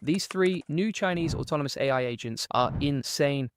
These three new Chinese autonomous AI agents are insane.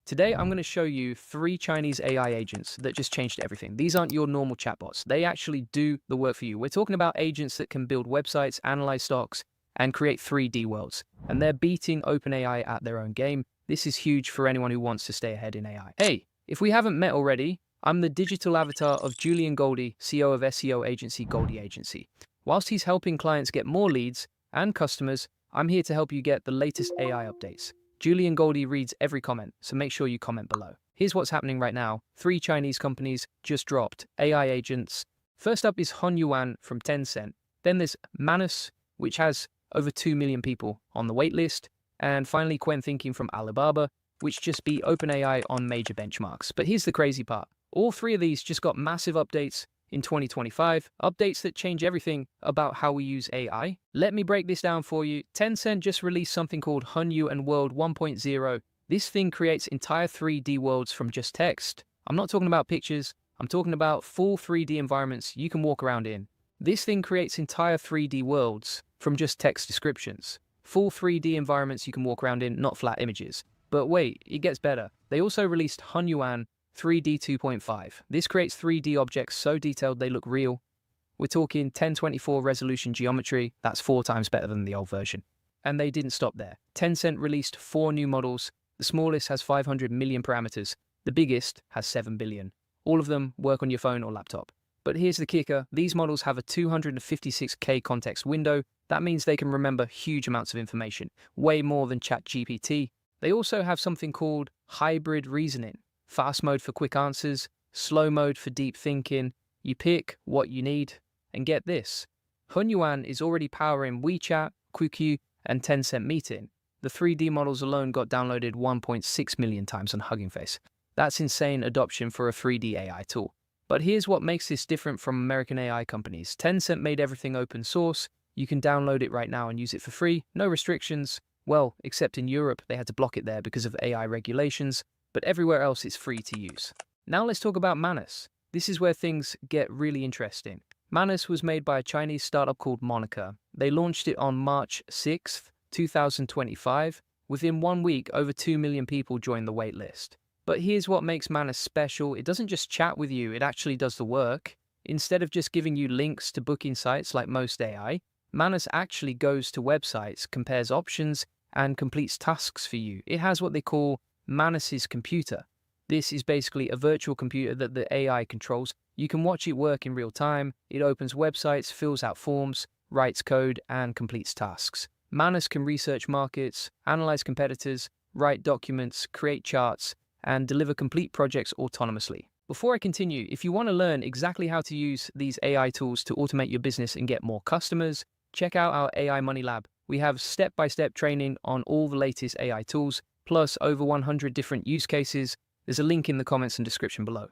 Today, I'm going to show you three Chinese AI agents that just changed everything. These aren't your normal chatbots. They actually do the work for you. We're talking about agents that can build websites, analyze stocks, and create 3D worlds. And they're beating OpenAI at their own game. This is huge for anyone who wants to stay ahead in AI. Hey, if we haven't met already, I'm the digital avatar of Julian Goldie, CEO of SEO agency Goldie Agency. Whilst he's helping clients get more leads and customers, I'm here to help you get the latest AI updates. Julian Goldie reads every comment, so make sure you comment below. Here's what's happening right now. Three Chinese companies just dropped AI agents. First up is Hunyuan from Tencent. Then there's Manus, which has over 2 million people on the waitlist. And finally, Qwen Thinking from Alibaba, which just beat OpenAI on major benchmarks. But here's the crazy part. All three of these just got massive updates in 2025, updates that change everything about how we use AI. Let me break this down for you. Tencent just released something called Hunyuan World 1.0. This thing creates entire 3D worlds from just text. I'm not talking about pictures, I'm talking about full 3D environments you can walk around in. This thing creates entire 3D worlds from just text descriptions. Full 3D environments you can walk around in, not flat images. But wait, it gets better. They also released Hunyuan 3D 2.5. This creates 3D objects so detailed they look real. We're talking 1024 resolution geometry. That's 4 times better than the old version. And they didn't stop there. Tencent released 4 new models. The smallest has 500 million parameters. The biggest has 7 billion. All of them work on your phone or laptop. But here's the kicker. These models have a 256K context window. That means they can remember huge amounts of information, way more than ChatGPT. They also have something called hybrid reasoning. Fast mode for quick answers, slow mode for deep thinking. You pick what you need. And get this, Hunyuan is already powering WeChat, QQ, and Tencent Meeting. The 3D models alone got downloaded 1.6 million times on Hugging Face. That's insane adoption for a 3D AI tool. But here's what makes this different from American AI companies. Tencent made everything open source. You can download it right now and use it for free. No restrictions. Well, except in Europe, they had to block it there because of AI regulations. But everywhere else it's free to use. Now let's talk about Manus. This is where things get really interesting. Manus was made by a Chinese startup called Monica. They launched it on March 6th, 2025. Within 1 week, over 2 million people joined the waitlist. But here's what makes Manus special. It doesn't just chat with you, it actually does the work. Instead of just giving you links to booking sites like most AI, Manus actually goes to websites, compares options, and completes tasks for you. It has what they call Manus's computer. This is basically a virtual computer that the AI controls. You can watch it work in real time. It opens websites, fills out forms, writes code, and completes tasks. Manus can research markets, analyze competitors, write documents, create charts, and deliver complete projects autonomously. Before I continue, if you want to learn exactly how to use these AI tools to automate your business and get more customers, check out our AI Money Lab. We have step-by-step training on all the latest AI tools, plus over 100 different use cases. There's a link in the comments and description below.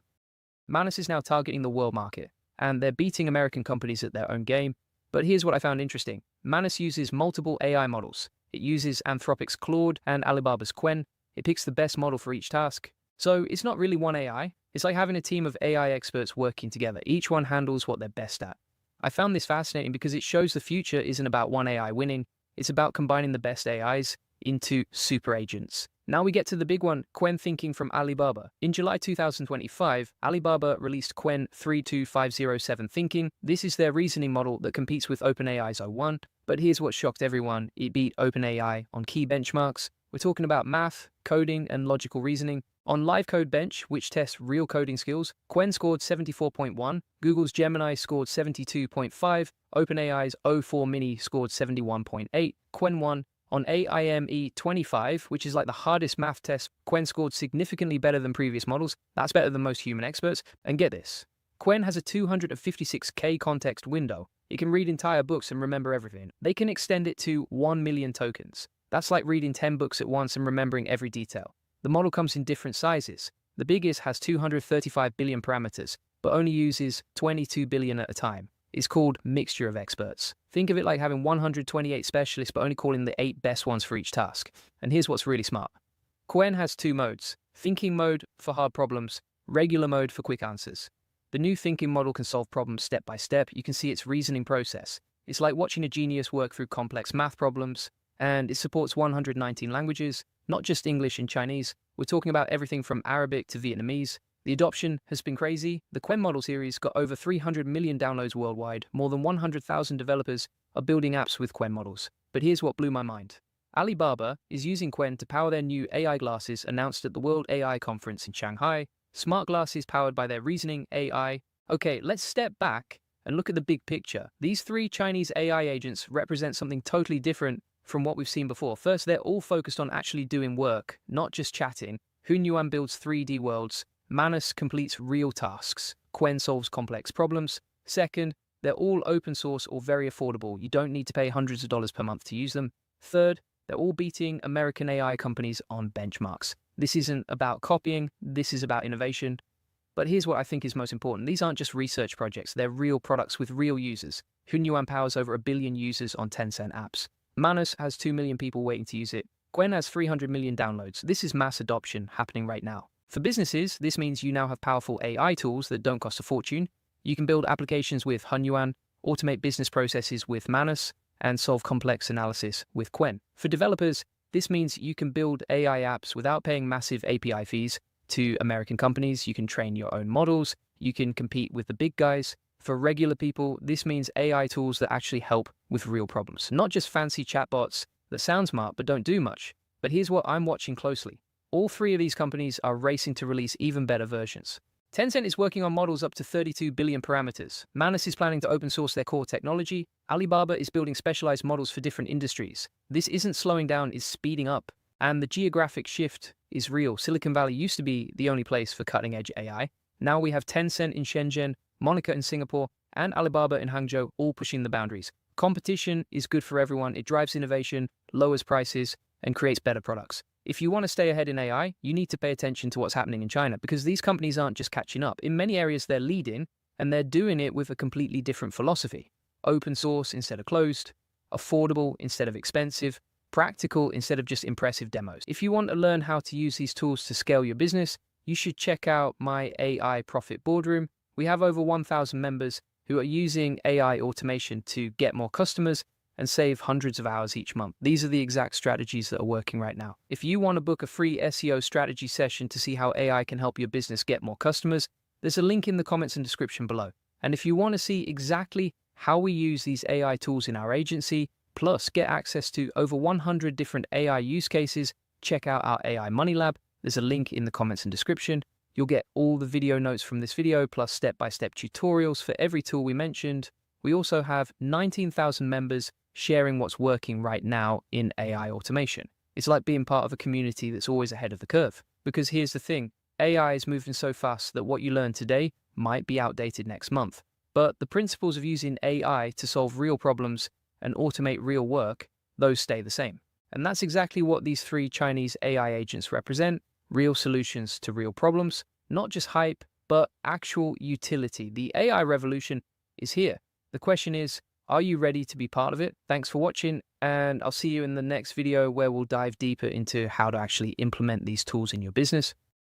Manus is now targeting the world market, and they're beating American companies at their own game. But here's what I found interesting. Manus uses multiple AI models. It uses Anthropic's Claude and Alibaba's Qwen. It picks the best model for each task. So it's not really one AI. It's like having a team of AI experts working together. Each one handles what they're best at. I found this fascinating because it shows the future isn't about one AI winning. It's about combining the best AIs into super agents. Now we get to the big one, Qwen Thinking from Alibaba. In July 2025, Alibaba released Qwen 32507 Thinking. This is their reasoning model that competes with OpenAI's o1. But here's what shocked everyone. It beat OpenAI on key benchmarks. We're talking about math, coding, and logical reasoning. On Live Code Bench, which tests real coding skills, Qwen scored 74.1, Google's Gemini scored 72.5, OpenAI's o4 Mini scored 71.8, Qwen won. On AIME 25, which is like the hardest math test, Qwen scored significantly better than previous models. That's better than most human experts. And get this, Qwen has a 256K context window. It can read entire books and remember everything. They can extend it to 1 million tokens. That's like reading 10 books at once and remembering every detail. The model comes in different sizes. The biggest has 235 billion parameters, but only uses 22 billion at a time. It's called Mixture of Experts. Think of it like having 128 specialists, but only calling the 8 best ones for each task. And here's what's really smart. Qwen has 2 modes. Thinking mode for hard problems, regular mode for quick answers. The new thinking model can solve problems step by step. You can see its reasoning process. It's like watching a genius work through complex math problems. and it supports 119 languages, not just English and Chinese. We're talking about everything from Arabic to Vietnamese. The adoption has been crazy. The Qwen model series got over 300 million downloads worldwide. More than 100,000 developers are building apps with Qwen models. But here's what blew my mind. Alibaba is using Qwen to power their new AI glasses announced at the World AI Conference in Shanghai. Smart glasses powered by their reasoning AI. Okay, let's step back and look at the big picture. These three Chinese AI agents represent something totally different from what we've seen before. First, they're all focused on actually doing work, not just chatting. Hunyuan builds 3D worlds. Manus completes real tasks. Qwen solves complex problems. Second, they're all open source or very affordable. You don't need to pay hundreds of dollars per month to use them. Third, they're all beating American AI companies on benchmarks. This isn't about copying, this is about innovation. But here's what I think is most important. These aren't just research projects, they're real products with real users. Hunyuan powers over 1 billion users on Tencent apps. Manus has 2 million people waiting to use it. Qwen has 300 million downloads. This is mass adoption happening right now. For businesses, this means you now have powerful AI tools that don't cost a fortune. You can build applications with Hunyuan, automate business processes with Manus, and solve complex analysis with Qwen. For developers, this means you can build AI apps without paying massive API fees to American companies. You can train your own models. You can compete with the big guys. For regular people, this means AI tools that actually help with real problems, not just fancy chatbots that sound smart but don't do much. But here's what I'm watching closely. All three of these companies are racing to release even better versions. Tencent is working on models up to 32 billion parameters. Manus is planning to open source their core technology. Alibaba is building specialized models for different industries. This isn't slowing down, it's speeding up. And the geographic shift is real. Silicon Valley used to be the only place for cutting-edge AI. Now we have Tencent in Shenzhen, Monaco in Singapore, and Alibaba in Hangzhou all pushing the boundaries. Competition is good for everyone. It drives innovation, lowers prices, and creates better products. If you want to stay ahead in AI, you need to pay attention to what's happening in China because these companies aren't just catching up. In many areas, they're leading, and they're doing it with a completely different philosophy. Open source instead of closed, affordable instead of expensive, practical instead of just impressive demos. If you want to learn how to use these tools to scale your business, you should check out my AI Profit Boardroom. We have over 1,000 members who are using AI automation to get more customers and save hundreds of hours each month. These are the exact strategies that are working right now. If you want to book a free SEO strategy session to see how AI can help your business get more customers, there's a link in the comments and description below. And if you want to see exactly how we use these AI tools in our agency, plus get access to over 100 different AI use cases, check out our AI Money Lab. There's a link in the comments and description. You'll get all the video notes from this video, plus step-by-step tutorials for every tool we mentioned. We also have 19,000 members sharing what's working right now in AI automation. It's like being part of a community that's always ahead of the curve. Because here's the thing, AI is moving so fast that what you learn today might be outdated next month. But the principles of using AI to solve real problems and automate real work, those stay the same. And that's exactly what these three Chinese AI agents represent, real solutions to real problems, not just hype, but actual utility. The AI revolution is here. The question is, are you ready to be part of it? Thanks for watching, and I'll see you in the next video where we'll dive deeper into how to actually implement these tools in your business.